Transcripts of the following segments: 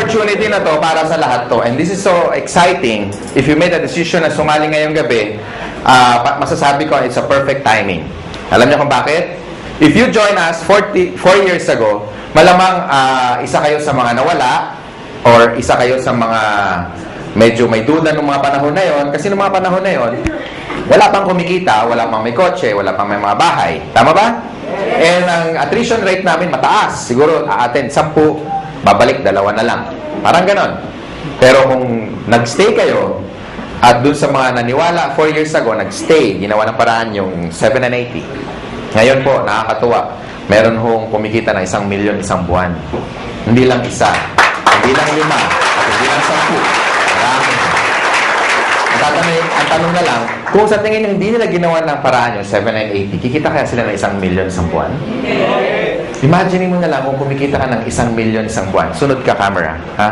opportunity na to para sa lahat to. And this is so exciting. If you made a decision na sumali ngayong gabi, masasabi ko, it's a perfect timing. Alam niyo kung bakit? If you join us 4 years ago, malamang isa kayo sa mga nawala or isa kayo sa mga medyo may duda ng mga panahon na yon. Kasi ng mga panahon na yon, wala pang kumikita, wala pang may kotse, wala pang may mga bahay. Tama ba? And ang attrition rate namin mataas. Siguro a-attend 10, babalik 2 na lang. Parang ganon. Pero kung nagstay kayo, at dun sa mga naniwala 4 years ago, nagstay, ginawa ng paraan yung 7 and 80. Ngayon po, nakakatuwa. Meron hong kumikita ng 1 milyon isang buwan. Hindi lang isa, hindi lang 5, at hindi lang 10. Marami. Ang tanong na lang, kung sa tingin nyo hindi nila ginawa ng paraan yung 7 and 80, kikita kaya sila ng 1 milyon isang buwan? Imagine mo na lang kung kumikita ka ng 1 milyon isang buwan. Sunod ka, camera. Ha?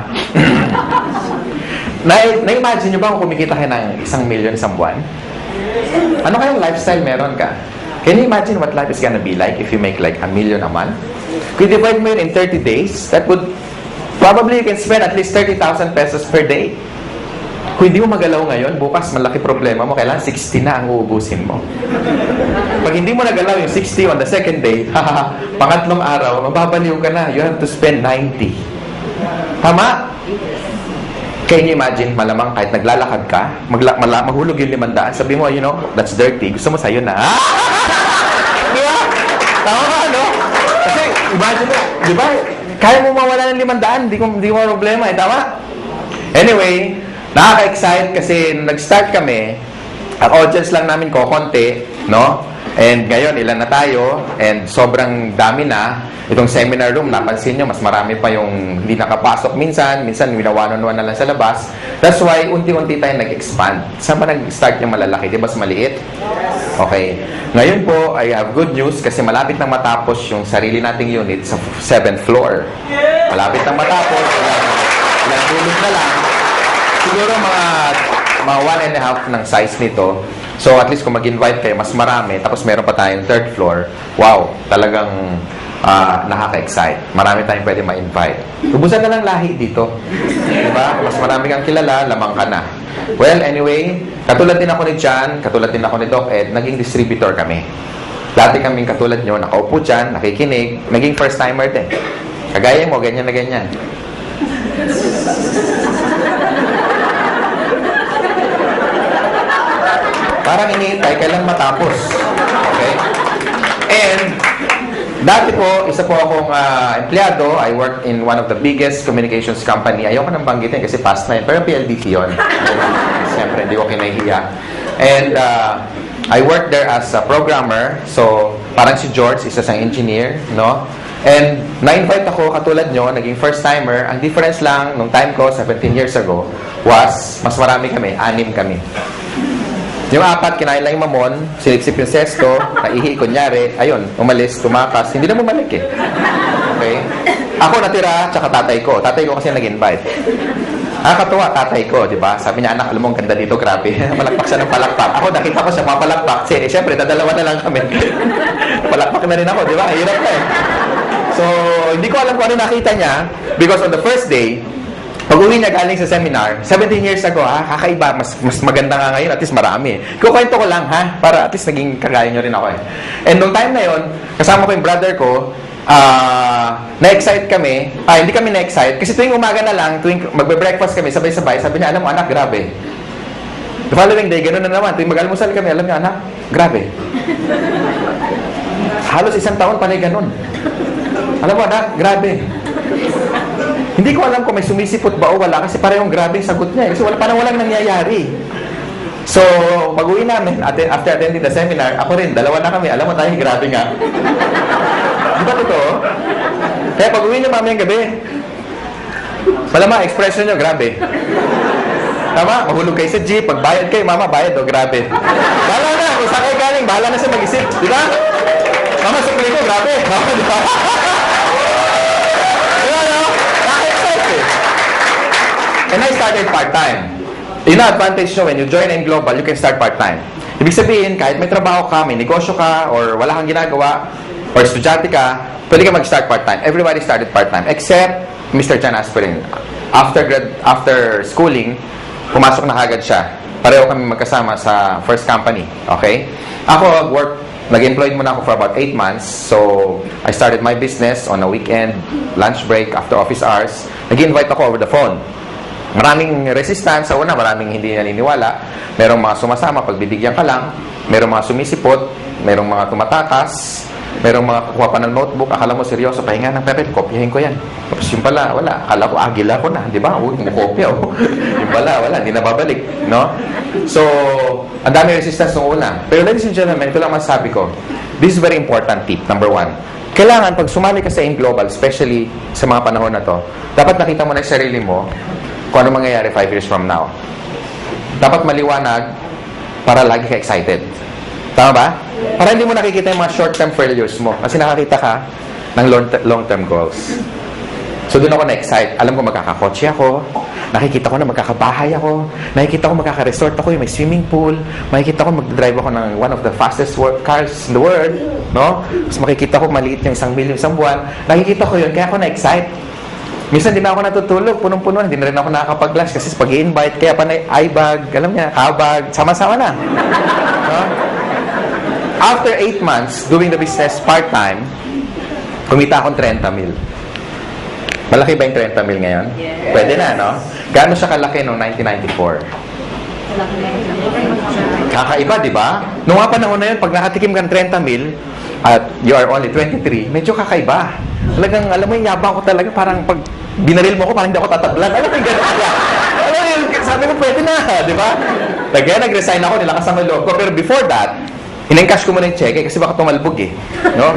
Na-imagine nyo ba kung kumikita ka ng 1 milyon isang buwan? Ano kayang lifestyle meron ka? Can you imagine what life is gonna be like if you make like 1 million a month? Kung divide mo yun in 30 days, that would probably you can spend at least 30,000 pesos per day. Kung hindi mo magalaw ngayon, bukas malaki problema mo, kailangan 60 na ang uubusin mo. Pag hindi mo nagalaw yung 60 on the second day, pangatlong araw, mababaliw ka na. You have to spend 90. Tama? Can you imagine, malamang kahit naglalakad ka, mahulog yung 500, sabi mo, you know, that's dirty. Gusto mo sa'yo na. Di ba? Tama ka, no? Kasi, imagine mo, di ba? Kaya mo mawala ng 500, di mo problema, tama? Anyway, nakaka-excite kasi nung nag-start kami, ang audience lang namin konti, no? And ngayon, ilan na tayo, and sobrang dami na. Itong seminar room, napansin nyo, mas marami pa yung hindi nakapasok minsan winawanon-wan na lang sa labas. That's why, unti-unti tayo nag-expand. Saan ba nag-start yung malalaki? Di ba mas maliit? Okay. Ngayon po, I have good news kasi malapit nang matapos yung sarili nating unit sa 7th floor. Malapit nang matapos, ilang tulog na lang. Siguro mga 1.5 ng size nito. So, at least kung mag-invite kayo, mas marami. Tapos meron pa tayong 3rd floor. Wow, talagang nakaka-excite. Marami tayong pwede ma-invite. Ubusan na lang lahi dito. Diba? Mas marami kang kilala, lamang ka na. Well, anyway, katulad din ako ni John, katulad din ako ni Doc Ed, naging distributor kami. Dati kaming katulad nyo, nakaupo dyan, nakikinig, naging first-timer din. Kagaya mo, ganyan na ganyan. Parang iniintay, kailan matapos. Okay? And, dati po, isa po akong empleyado. I worked in one of the biggest communications company. Ayoko nang banggitin kasi past na yun. Pero PLDT yun. Siyempre, hindi ko kinahiya. And, I worked there as a programmer. So, parang si George, isa sang engineer, no? And, na-invite ako, katulad nyo, naging first-timer. Ang difference lang, nung time ko, 17 years ago, was, mas marami kami, 6 kami. Yung 4, kinain lang yung mamon, silip-sip yung sesto, naihi, kunyari, ayun, umalis, tumakas, hindi na bumalik eh. Okay? Ako natira, tsaka tatay ko. Tatay ko kasi nag-invite. Nakakatuwa, tatay ko, di ba? Sabi niya, anak, alam mo, ang ganda dito, grabe. Palakpak siya ng palakpak. Ako, nakita ko siya, mga palakpak. Siyempre, dadalawa na lang kami. Palakpak na rin ako, di ba? Hirap na eh. So, hindi ko alam kung ano nakita niya because on the first day, pag-uwi niya galing sa seminar, 17 years ago, kakaiba, mas maganda nga ngayon, at least marami. Kukwento ko lang, para at least naging kagaya nyo rin ako eh. And nung time na yon, kasama ko yung brother ko, na-excite kami, hindi kami na-excite, kasi tuwing umaga na lang, tuwing magbe-breakfast kami, sabay-sabay, sabi niya, alam mo anak, grabe. The following day, ganoon na naman, tuwing mag-almusal kami, alam niya, anak, grabe. Halos 1 taon panay ganun. Alam mo anak, grabe. Hindi ko alam kung may sumisipot ba o wala kasi parehong grabe yung sagot niya. Kasi walang nangyayari. So, pag-uwi namin, after attending the seminar, ako rin, 2 na kami. Alam mo tayo, grabe nga. Di ba totoo? Kaya pag-uwi niyo mamayang gabi, malama, expression niyo, grabe. Tama? Mahulog kayo sa jeep, pagbayad kayo, mama, bayad o, grabe. Bahala na, kung saan kayo galing, bahala na siya mag-isip. Di ba? Mama, sukli ko, grabe. Mama, di ba? And I started part-time. Yun na advantage nyo, when you join in Global, you can start part-time. Ibig sabihin, kahit may trabaho ka, may negosyo ka, or wala kang ginagawa, or estudyante ka, pwede ka mag-start part-time. Everybody started part-time, except Mr. Chan Aspirin. after schooling, pumasok na agad siya. Pareho kami magkasama sa first company. Okay? Ako, nag-employed muna ako for about 8 months. So, I started my business on a weekend, lunch break, after office hours. Nag-invite ako over the phone. Maraming resistance. Sa una, maraming hindi naniniwala. Merong mga sumasama, pagbibigyan ka lang. Merong mga sumisipot. Merong mga tumatakas. Merong mga kukuha pa ng notebook. Akala mo seryoso, pahinga ng papel, kopyahin ko yan. Tapos yung pala, wala. Akala ko, agila ko na. Di ba? Kopya. Yung pala, wala. Hindi na babalik. No? So, ang dami resistance nung una. Pero ladies and gentlemen, ito lang masasabi ko. This is very important tip. Number 1. Kailangan, pag sumali ka sa AIM Global, especially sa mga panahon na to, dapat nakita mo na yung sarili mo kung ano mangyayari 5 years from now. Dapat maliwanag para lagi ka excited. Tama ba? Para hindi mo nakikita yung mga short-term failures mo. Kasi nakakita ka ng long-term goals. So, doon ako na-excite. Alam ko magkakakotse ako. Nakikita ko na magkakabahay ako. Nakikita ko magkaka-resort ako. Yung may swimming pool. Makikita ko mag-drive ako ng one of the fastest cars in the world. No? Tapos makikita ko maliit yung 1 million isang buwan. Nakikita ko yun. Kaya ako na-excite. Minsan din ako natutulog. Punong-puno. Hindi na rin ako nakakapag-lunch kasi pag i-invite. Kaya pa na i-bag. Alam niya, kabag. Sama-sama na. No? After 8 months doing the business part-time, kumita akong 30 mil. Malaki ba yung 30 mil ngayon? Yes. Pwede na, no? Gaano siya kalaki noong 1994? Kakaiba, di ba? Noong mga panahon na yun, pag nakatikim ka ng 30 mil, at you are only 23, medyo kakaiba. Talagang, alam mo yung yabang ko talaga, parang pag binaril mo ko, parang hindi ako tatablan. Alam mo yung gano'n kaya? Alam mo yung, sabi ko, pwede na, di ba? Kaya nag-resign ako, nilakas ang loob ko. Pero before that, in-encash ko muna yung cheque kasi baka tumalbog eh. No?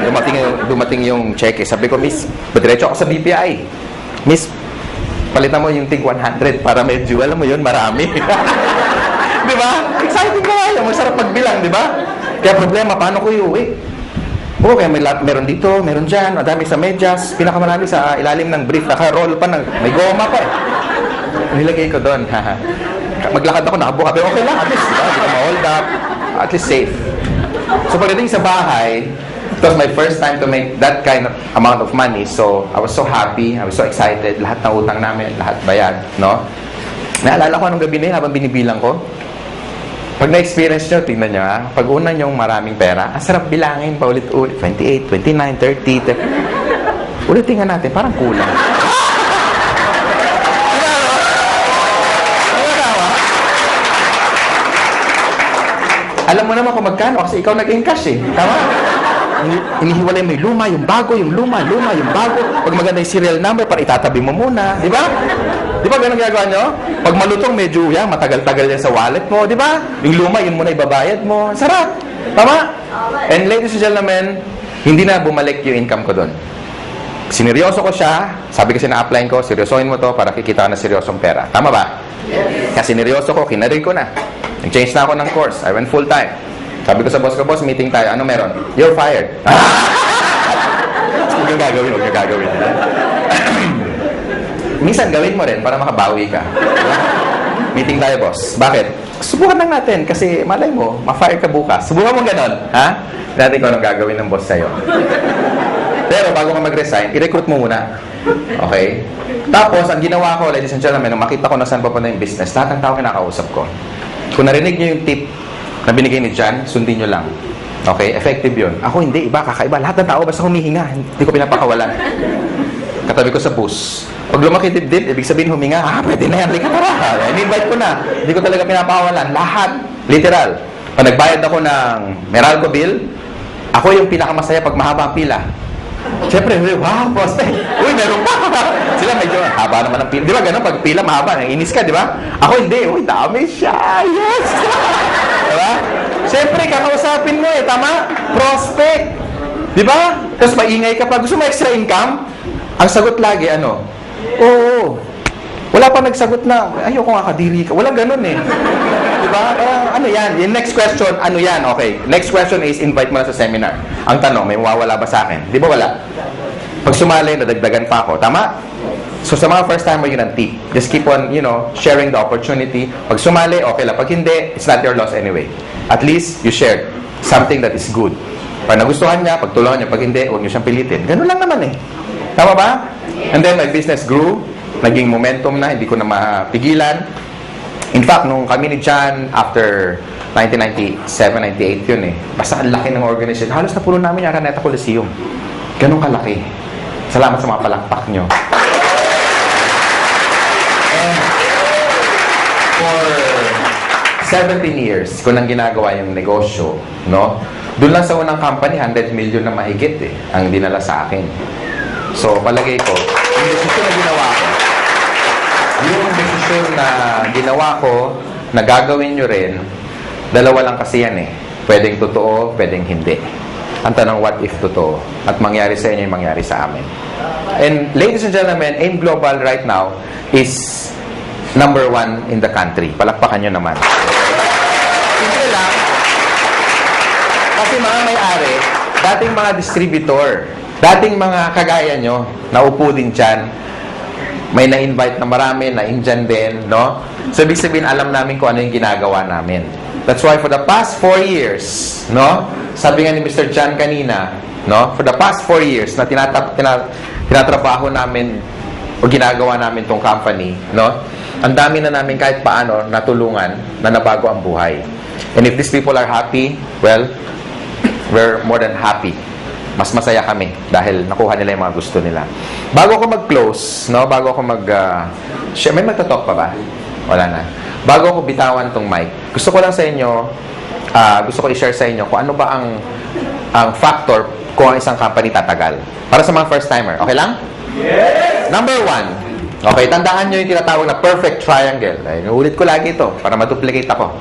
Dumating yung cheque. Sabi ko, Miss, diretso ako sa BPI. Miss, palitan mo yung tig 100 para medyo, alam mo yun, marami. Di ba? Exciting ka nga. Masarap magbilang, di ba? Kaya problema, paano ko iuwi? Oo, kaya meron dito, meron dyan, madami sa medyas, pinakamarami sa ilalim ng brief, naka-roll pa, may goma pa eh. Nilagay ko doon. Maglakad ako, nakabuka. Pero okay lang, at least, diba? Hindi ko ma-hold up. At least safe. So pagdating sa bahay, it was my first time to make that kind of amount of money. So I was so happy, I was so excited. Lahat ng utang namin, lahat bayad, no? Naalala ko anong gabi na yun habang binibilang ko. Pag na-experience nyo, tingnan nyo ha. Pag una nyong maraming pera, ang sarap bilangin pa ulit-ulit. 28, 29, 30. Ulitin nga natin, parang kulang. Alam mo naman kung magkano kasi ikaw nag-encash eh. Tama? Inihiwalay mo yung luma, yung bago, yung luma, yung bago. Pag maganda yung serial number, para itatabi mo muna. Di ba? Di ba ganun ginagawa nyo? Pag malutong, medyo yan, matagal-tagal yan sa wallet mo. Di ba? Yung luma, yun muna ibabayad mo. Sarap. Tama? And ladies and gentlemen, hindi na bumalik yung income ko doon. Sineryoso ko siya. Sabi kasi na-apply ko, seryosohin mo to para kikita ka na seryosong pera. Tama ba? Kasi sineryoso ko, kinarin ko na. Nag-change na ako ng course. I went full-time. Sabi ko sa boss ko, boss, meeting tayo. Ano meron? You're fired. Huwag yung gagawin, huwag yung gagawin. Minsan, gawin mo rin para makabawi ka. Meeting tayo, boss. Bakit? Subukan lang natin kasi malay mo, ma-fire ka bukas. Subukan mo ganon. Ha? Natin ko anong gagawin ng boss sa'yo. Pero bago ka mag-resign, i-recruit mo muna. Okay? Tapos, ang ginawa ko, ladies and gentlemen, nung makita ko na saan papunta yung business, lahat ng tao kinakausap ko. Kung narinig nyo yung tip na binigay ni John, sundin nyo lang. Okay? Effective yun. Ako hindi, iba, kakaiba. Lahat ng tao basta humihinga. Hindi ko pinapakawalan. Katabi ko sa bus. Pag lumaki dibdib, ibig sabihin huminga, pwede na yan. Lika tara. In-invite ko na. Hindi ko talaga pinapakawalan. Lahat. Literal. Pag nagbayad ako ng Meralco bill, ako yung pinakamasaya pag mahaba ang pila. Siyempre, wow, poste. Uy, meron pa. Sila medyo, haba naman ang pila. Di ba ganun? Pag pila, mahaba. Inis ka, di ba? Ako hindi. Uy, dami siya. Yes! Di ba? Siyempre, kakausapin mo eh. Tama? Prospect. Di ba? Tapos maingay ka pa. Gusto mo extra income? Ang sagot lagi, ano? Oo. Wala pa nagsagot na, ayoko nga kadiri ka. Walang ganun eh. Diba? Ano yan? Yung next question, ano yan? Okay. Next question is, invite mo na sa seminar. Ang tanong, may mawawala ba sa akin? Di ba wala? Pag sumali, nadagdagan pa ako. Tama? So sa mga first timer, yun ang tip. Just keep on, sharing the opportunity. Pag sumali, okay lang. Pag hindi, it's not your loss anyway. At least, you shared something that is good. Pag nagustuhan niya, pagtulungan niya. Pag hindi, huwag niyo siyang pilitin. Ganun lang naman eh. Tama ba? And then, my business grew. naging momentum na, hindi ko na mapigilan. In fact, nung kami ni John, after 1997, 98 yun eh. Basta ang laki ng organization. Halos na puno namin yung Araneta Coliseum. Ganun kalaki. Salamat sa mga palakpak nyo. And for 17 years, ko nang ginagawa yung negosyo, no? Doon lang sa unang company, 100 million na mahigit eh, ang dinala sa akin. So, palagay ko, yung desisyon na ginawa ko, na gagawin nyo rin, dalawa lang kasi yan eh. Pwedeng totoo, pwedeng hindi. Ang tanong, what if totoo? At mangyari sa inyo yung mangyari sa amin. And ladies and gentlemen, AIM Global right now is number 1 in the country. Palakpakan nyo naman. Simple lang. Kasi mga may-ari, dating mga distributor, dating mga kagaya nyo, naupo din dyan, may na-invite na marami, na-Indian din, no? So, ibig sabihin, alam namin kung ano yung ginagawa namin. That's why for the past 4 years, no? Sabi nga ni Mr. John kanina, no? For the past 4 years na tinatrabaho namin o ginagawa namin tong company, no? Ang dami na namin kahit paano natulungan na nabago ang buhay. And if these people are happy, well, we're more than happy. Mas masaya kami dahil nakuha nila yung mga gusto nila. Bago ako mag-close, no? Bago ako may magtatalk pa ba? Wala na. Bago ako bitawan tong mic, gusto ko lang sa inyo, gusto ko i-share sa inyo kung ano ba ang factor kung ang isang company tatagal. Para sa mga first-timer. Okay lang? Yes! Number 1. Okay, tandaan nyo yung tinatawag na perfect triangle. Ay, ulit ko lagi ito para ma-duplicate ako.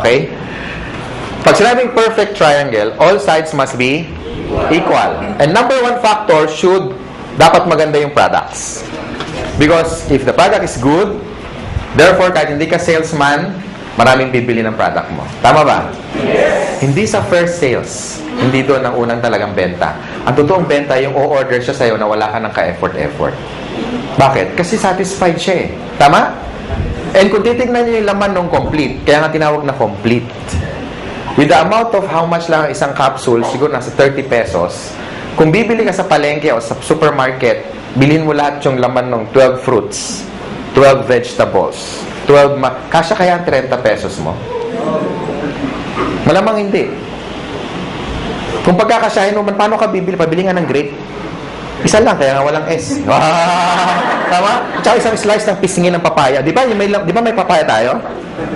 Okay? Pag sinabing perfect triangle, all sides must be equal. And number 1 factor dapat maganda yung products. Because if the product is good, therefore, kahit hindi ka salesman, maraming bibili ng product mo. Tama ba? Yes! Hindi sa first sales. Hindi doon ang unang talagang benta. Ang totoong benta, yung o-order siya sa'yo na wala ka ng ka-effort-effort. Bakit? Kasi satisfied siya eh. Tama? And kung titignan niyo yung laman ng complete, kaya nga tinawag na complete. With the amount of how much lang isang capsule, siguro nasa 30 pesos, kung bibili ka sa palengke o sa supermarket, bilhin mo lahat yung laman ng 12 fruits, 12 vegetables, kasya kaya ang 30 pesos mo? Malamang hindi. Kung pagkakasyahin mo, paano ka bibili? Pabili nga ng grape. Isa lang, kaya nga walang S. Tama? Tsaka isang slice ng pisngin ng papaya. Di ba may papaya tayo?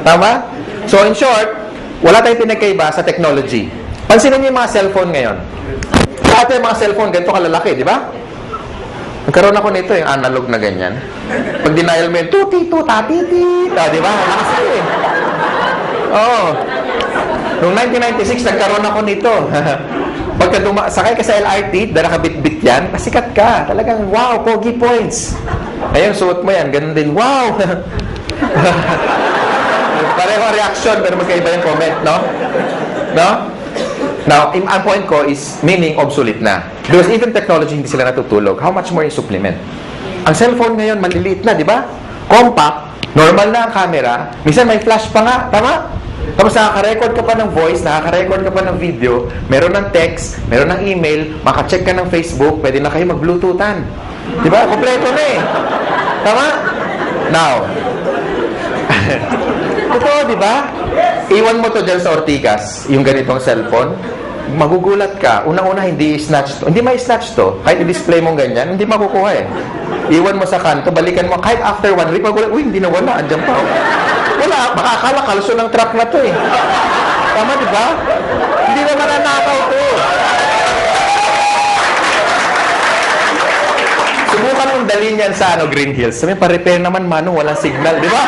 Tama? So, in short, wala tayong pinagkaiba sa technology. Pansinin niyo yung mga cellphone ngayon. Dati yung mga cellphone, ganito kalalaki, di ba? Nagkaroon ako nito, yung analog na ganyan. Pag denial mo yun, tuti-tuta-titi. Di ba? Oo. Noong 1996, nagkaroon ako nito. Pagka sakay ka sa LRT, dala ka bit-bit yan, pasikat ka. Talagang, wow, pogi points. Ngayon, suot mo yan, ganun din, wow. Pareho reaction, pero magkaiba yung comment, no? No? Now, ang point ko is, meaning obsolete na. Because even technology, hindi sila natutulog. How much more yung supplement? Ang cellphone ngayon, maliliit na, di ba? Compact, normal na ang camera, minsan may flash pa nga, tama? Tapos nakaka-record ka pa ng voice, nakaka-record ka pa ng video, meron ng text, meron ng email, maka-check ka ng Facebook, pwede na kayo mag-bluetoothan. Di ba? Kompleto na eh. Tama? Now, totoo, di ba? Iwan mo to dyan sa Ortigas, yung ganitong cellphone, magugulat ka. Unang-una, hindi snatch to. Hindi may snatch to. Kahit i-display mong ganyan, hindi makukuha eh. Iwan mo sa kanto, balikan mo. Kahit after 1 week, magulat, uy, hindi na wala. Andyan pa. Wala, makakala kalso ng truck na to eh. Tama, di ba? Hindi na mananakaw to. Subukan mong dalhin yan sa Green Hills. Sabi, pa-repair naman, Mano, walang signal, di ba?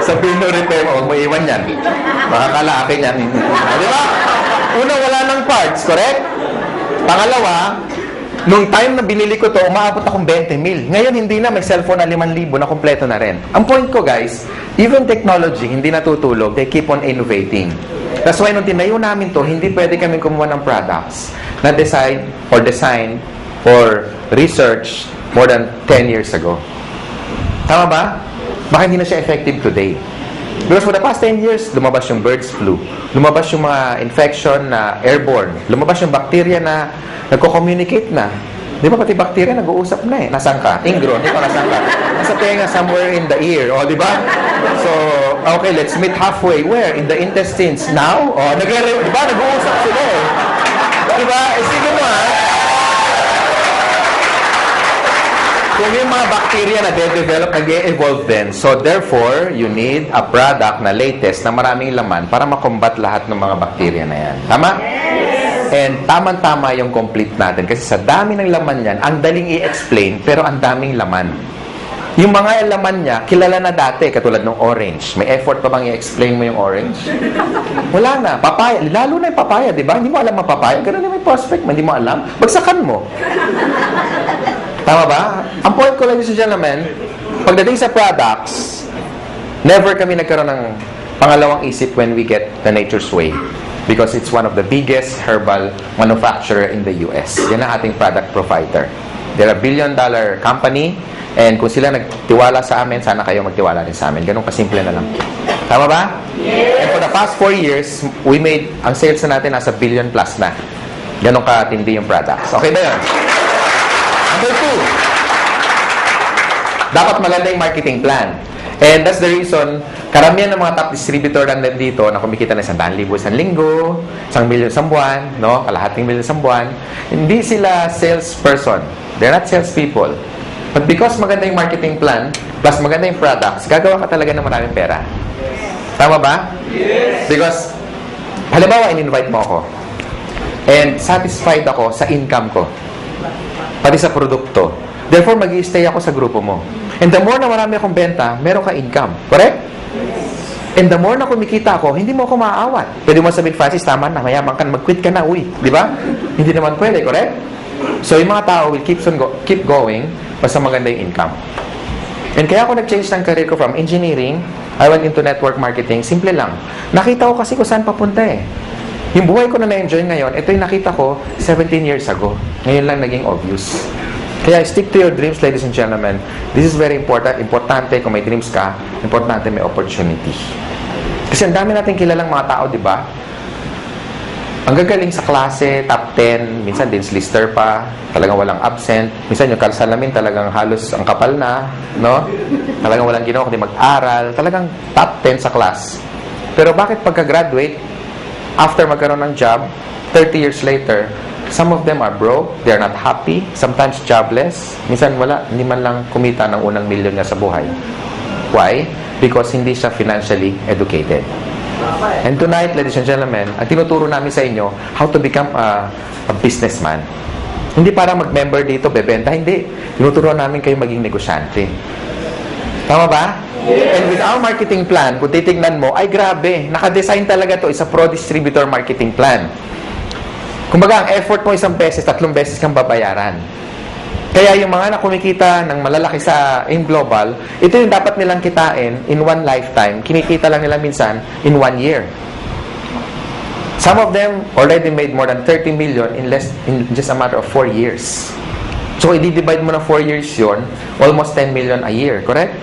Sabihin mo, repair mo, huwag mo iwan yan. Makakala akin yan. Di ba? Una, wala ng parts, correct? Pangalawa, nung time na binili ko to, umaabot akong 20 mil. Ngayon, hindi na. May cellphone na 5,000 na kompleto na rin. Ang point ko, guys, even technology, hindi natutulog. They keep on innovating. That's why nung tinayo namin to, hindi pwede kami kumuha ng products na design or research more than 10 years ago. Tama ba? Baka hindi na siya effective today. Because for the past 10 years, lumabas yung birds flu. Lumabas yung mga infection na airborne. Lumabas yung bacteria na nagko-communicate na. Di ba pati bacteria nag-uusap na eh. Nasaan ka? Ingro, dito nasaan ka? Nasa tenga, somewhere in the ear. O, di ba? So, okay, let's meet halfway. Where? In the intestines. Now? O, di ba? Nag-uusap sila eh. Di ba? Isipin mo ha. Kung yung mga bacteria na de-develop, nag-e-evolve din. So, therefore, you need a product na latest na maraming laman para makombat lahat ng mga bacteria na yan. Tama? And tama-tama yung complete natin. Kasi sa dami ng laman yan, ang daling i-explain, pero ang daming laman. Yung mga laman niya, kilala na dati, katulad ng orange. May effort pa bang i-explain mo yung orange? Wala na. Papaya. Lalo na yung papaya, di ba? Hindi mo alam ang papaya. Ganun na may prospect mo. Hindi mo alam. Bagsakan mo. Tama ba? Ang point ko, ladies and gentlemen, pagdating sa products, never kami nagkaroon ng pangalawang isip when we get the Nature's Way. Because it's one of the biggest herbal manufacturer in the US. Yan ang ating product provider. They're a billion-dollar company, and kung sila nagtiwala sa amin, sana kayo magtiwala din sa amin. Ganun kasimple na lang. Tama ba? Yes. And for the past 4 years, we made, ang sales na natin nasa billion plus na. Ganun katindi yung products. Okay ba yun? Number 2, dapat maganda yung marketing plan. And that's the reason, karamihan ng mga top distributor na nandito na kumikita na 100,000 isang linggo, 1 million isang buwan, no? Kalahating million isang buwan, hindi sila salesperson. They're not salespeople. But because maganda yung marketing plan, plus maganda yung products, gagawa ka talaga ng maraming pera. Tama ba? Yes. Because, halimbawa, in-invite mo ako. And satisfied ako sa income ko. Pati sa produkto. Therefore, mag-i-stay ako sa grupo mo. And the more na marami akong benta, meron ka income. Correct? And the more na kumikita ako, hindi mo ako maaawat. Pwede mo sabihin, Francis, tama na, mayabang ka, mag-quit ka na, uwi. Di ba? Hindi naman pwede, correct? So, yung mga tao will keep going basta maganda yung income. And kaya ako nag-change ng career ko from engineering, I went into network marketing. Simple lang. Nakita ko kasi kung saan papunta eh. Yung buhay ko na na-enjoy ngayon, ito yung nakita ko 17 years ago. Ngayon lang naging obvious. Kaya stick to your dreams, ladies and gentlemen. This is very important. Importante kung may dreams ka, importante may opportunity. Kasi ang dami natin kilalang mga tao, di ba? Ang gagaling sa klase, top 10, minsan dins lister pa, talagang walang absent. Minsan yung salamin talagang halos ang kapal na, no? Talagang walang ginawa kundi mag-aral. Talagang top 10 sa class. Pero bakit pagka-graduate, after magkaroon ng job, 30 years later, some of them are broke, they're not happy, sometimes jobless, minsan wala, hindi man lang kumita ng unang milyon niya sa buhay. Why? Because hindi siya financially educated. And tonight, ladies and gentlemen, ang tinuturo namin sa inyo, how to become a businessman. Hindi para mag-member dito, bebenta, hindi. Tinuturo namin kayo maging negosyante. Tama ba? Yes. And with our marketing plan, kung titignan mo, ay grabe, nakadesign talaga to, isa pro-distributor marketing plan. Kumbaga, ang effort mo 1 beses, 3 beses kang babayaran. Kaya yung mga na kumikita ng malalaki in global, ito yung dapat nilang kitain in one lifetime. Kinikita lang nila minsan in 1 year. Some of them already made more than 30 million in just a matter of 4 years. So, i-divide mo na 4 years yun, almost 10 million a year, correct?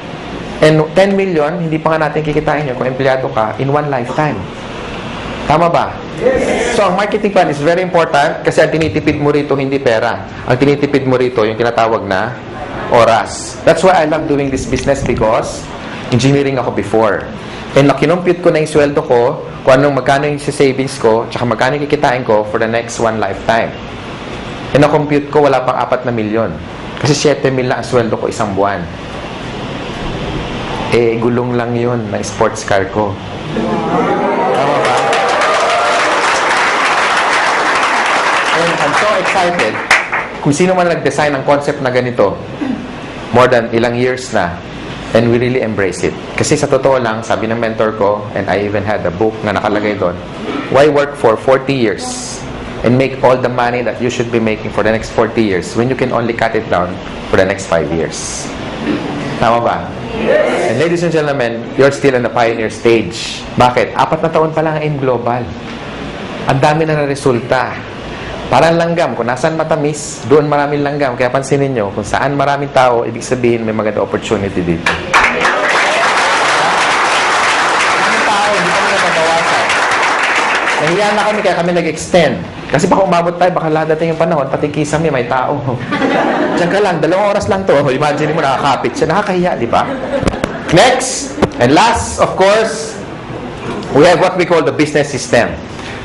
And 10 million, hindi pa nga natin kikitain yun kung empleyado ka in one lifetime. Tama ba? Yes. So, ang marketing plan is very important kasi ang tinitipid mo rito hindi pera. Ang tinitipid mo rito yung tinatawag na oras. That's why I love doing this business because engineering ako before. And nakinumpute ko na yung sweldo ko, kung magkano yung savings ko, tsaka magkano yung kikitain ko for the next one lifetime. And na-compute ko, wala pang 4 na milyon. Kasi 7 mil lang ang sweldo ko isang buwan. Eh, gulong lang yun na sports car ko. Tama ba? And I'm so excited. Kung sino man nag-design ng concept na ganito, more than ilang years na, and we really embrace it. Kasi sa totoo lang, sabi ng mentor ko, and I even had a book na nakalagay doon, why work for 40 years and make all the money that you should be making for the next 40 years when you can only cut it down for the next 5 years? Tama ba? Yes. And ladies and gentlemen, you're still in the pioneer stage. Bakit? 4 na taon pa lang in global. Ang dami na resulta. Parang langgam. Kung nasaan matamis, doon maraming langgam. Kaya pansinin nyo, kung saan maraming tao, ibig sabihin may maganda opportunity dito. Maraming tao, hindi kami nababawasan. Nahiya na kami, kaya kami nag-extend. Kasi baka umabot tayo, baka dating yung panahon, pati kisame, may tao. Diyan ka lang, 2 oras lang to. Imagine mo, nakakapit siya. Nakakahiya, di ba? Next, and last, of course, we have what we call the business system.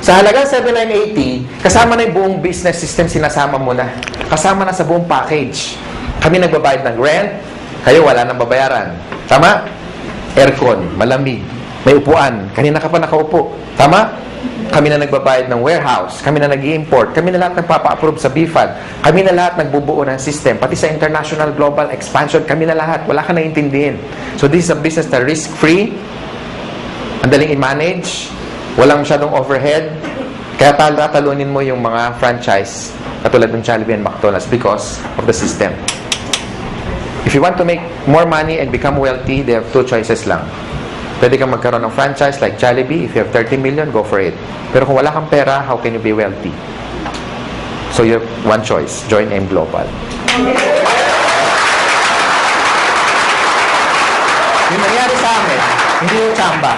Sa halagang 7,980, kasama na yung buong business system, sinasama mo na. Kasama na sa buong package. Kami nagbabayad ng rent, kayo wala nang babayaran. Tama? Aircon, malamig, may upuan. Kanina ka pa nakaupo. Tama? Kami na nagbabayad ng warehouse. Kami na nag-i-import. Kami na lahat nagpapa-approve sa BFAD. Kami na lahat nagbubuo ng system. Pati sa international global expansion, kami na lahat. Wala ka naiintindihin. So this is a business na risk-free. Ang daling i-manage. Walang masyadong overhead. Kaya tatalunin mo yung mga franchise katulad ng Jollibee and McDonald's because of the system. If you want to make more money and become wealthy, they have 2 choices lang. Pwede kang magkaroon ng franchise like Jollibee. If you have 30 million, go for it. Pero kung wala kang pera, how can you be wealthy? So you have one choice. Join M Global. Yung nangyari sa amin, hindi yung tsamba.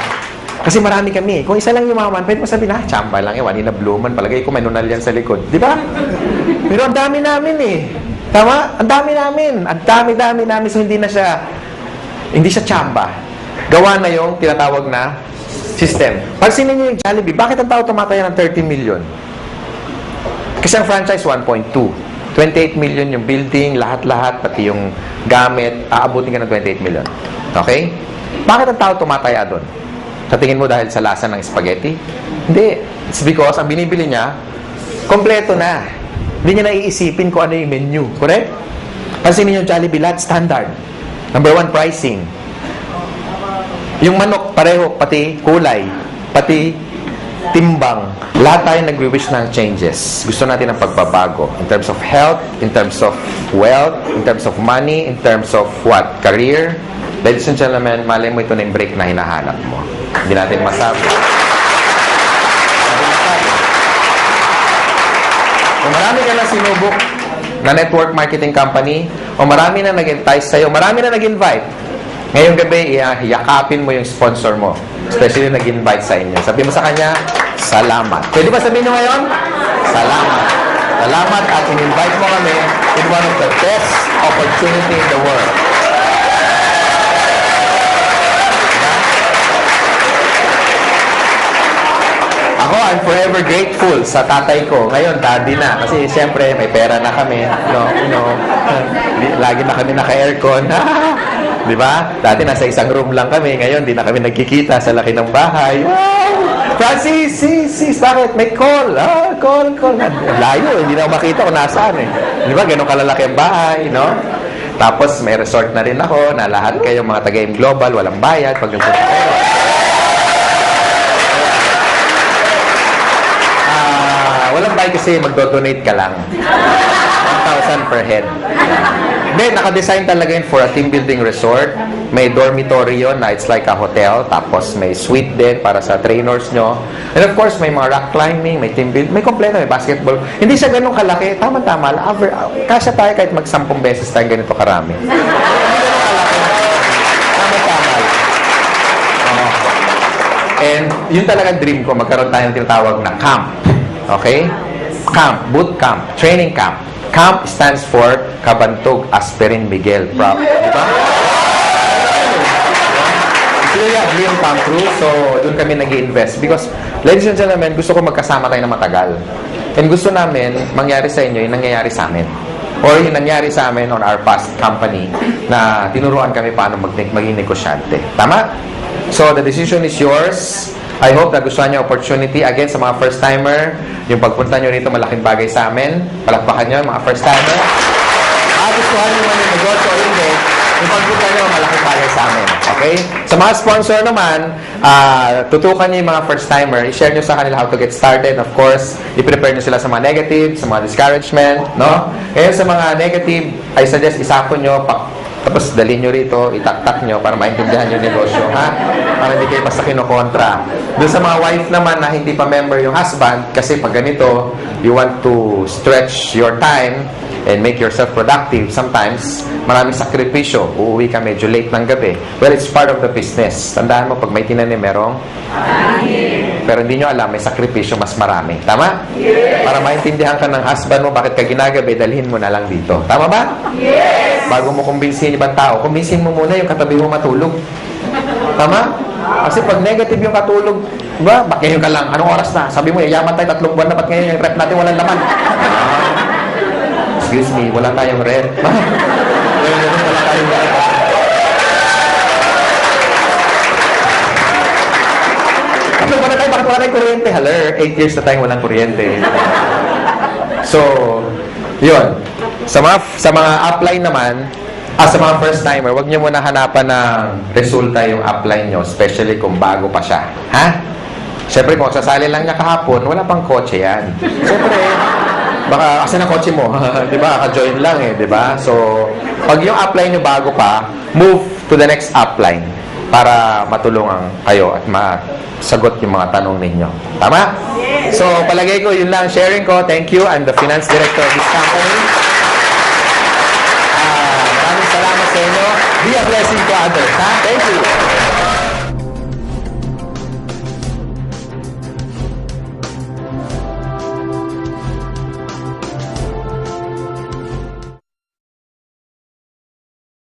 Kasi marami kami. Kung isa lang yumaman, pwede mo sabihin, tsamba lang yan. Wanina Bluman. Palagay ko may nunal yan sa likod. Di ba? Pero ang dami namin eh. Tama? Ang dami namin. Ang dami namin. So hindi siya tsamba. Gawa na yung tinatawag na system. Pansinin niyo yung Jollibee. Bakit ang tao tumataya ng 30 million? Kasi ang franchise, 1.2. 28 million yung building, lahat-lahat, pati yung gamit, aabutin ka ng 28 million. Okay? Bakit ang tao tumataya doon? Sa tingin mo dahil sa lasa ng spaghetti? Hindi. It's because ang binibili niya, kompleto na. Hindi niya naiisipin kung ano yung menu. Correct? Pansinin niyo yung Jollibee, lahat standard. Number 1, pricing. Yung manok, pareho, pati kulay, pati timbang. Lahat tayo nagwi-wish ng changes. Gusto natin ng pagbabago. In terms of health, in terms of wealth, in terms of money, in terms of what? Career. Ladies and gentlemen, malay mo ito na yung break na hinahanap mo. Hindi natin masabi. Kung marami ka na sinubok na network marketing company, o marami na nag-entice sa'yo, marami na nag-invite, ngayong gabi, yakapin mo yung sponsor mo. Especially nag-invite sa inyo. Sabi mo sa kanya, salamat. Pwede ba sabihin nyo ngayon? Salamat. Salamat at in-invite mo kami in one of the best opportunity in the world. Ako, I'm forever grateful sa tatay ko. Ngayon, daddy na. Kasi siyempre, may pera na kami. Lagi na kami naka-aircon. Di ba? Dati nasa isang room lang kami. Ngayon, di na kami nagkikita sa laki ng bahay. Wow! Francis, sis, bakit? May call. Call. Layo, hindi na ako makita kung nasaan eh. Di ba? Ganun kalalaki ang bahay, no? Tapos, may resort na rin ako na lahat kayo mga taga-M Global, walang bayad pag nagpunta kayo. Walang bayad kasi magdo-donate ka lang. 1,000 per head. Then, naka-design talaga yun for a team building resort. May dormitory yun na it's like a hotel. Tapos may suite din para sa trainers nyo. And of course, may mga rock climbing, may team building, may kompleto, may basketball. Hindi siya ganun kalaki. Tama-tama. Kasya tayo kahit mag-10 beses tayo ganito karami. Hindi ganun kalaki. Tama-tama. And yun talaga dream ko. Magkaroon tayo ng tinatawag na camp. Okay? Camp. Boot camp. Training camp. CAMP stands for Kabantog Aspirin Miguel Prop. Diba? Actually, yung come through. So, doon kami nag-i-invest. Because, ladies and gentlemen, gusto ko magkasama tayo na matagal. And gusto namin, mangyari sa inyo yung nangyayari sa amin. Or yung nangyari sa amin on our past company na tinuruan kami paano maging negosyante. Tama? So, the decision is yours. I hope na gustuhan nyo opportunity. Again, sa mga first-timer, yung pagpunta nyo rito, malaking bagay sa amin. Palakpakan nyo, mga first-timer. Gustuhan nyo man yung negosyo o hindi, yung pagpunta nyo, malaking bagay sa amin. Okay? Sa mga sponsor naman, tutukan nyo yung mga first-timer. I-share nyo sa kanila how to get started. Of course, i-prepare nyo sila sa mga negative, sa mga discouragement. No? Ngayon, sa mga negative, I suggest isapon nyo, tapos dalhin nyo rito, itaktak nyo para maintindihan yung negosyo, ha? Para hindi kayo basta kinokontra. Doon sa mga wife naman na hindi pa member yung husband, kasi pag ganito, you want to stretch your time and make yourself productive. Sometimes, maraming sakripisyo. Uuwi ka medyo late ng gabi. Well, it's part of the business. Tandaan mo, pag may tinanim, merong pero hindi nyo alam, may sakripisyo mas marami. Tama? Para maintindihan ka ng husband mo, bakit ka ginagabi, dalhin mo na lang dito. Tama ba? Bago mo kumbinsin ibang tao, kumbinsin mo muna yung katabi mo matulog. Tama? Kasi pag negative yung katulog, ba, bakit ka lang, anong oras na? Sabi mo, yayaman tayo 3 buwan na, ba't ngayon yung rep natin walang laman? Excuse me, wala tayong rep. Wala tayong rep. Bakit wala tayong kuryente? Haler, 8 years na tayong walang kuryente. So, yun. Sa mga upline naman, sa mga first timer, huwag niyo muna hanapan ng resulta yung upline nyo, especially kung bago pa siya. Ha? Siyempre, kung sasali lang niya kahapon, wala pang kotse yan. Siyempre, baka kasi na kotse mo, di ba? Ka-join lang eh, di ba? So, pag yung upline nyo bago pa, move to the next upline para matulungan kayo at masagot yung mga tanong ninyo. Tama? So, palagay ko, yun lang sharing ko. Thank you. I'm the finance director of this company. Maraming salamat sa inyo. Be a blessing to others. Ha? Thank you.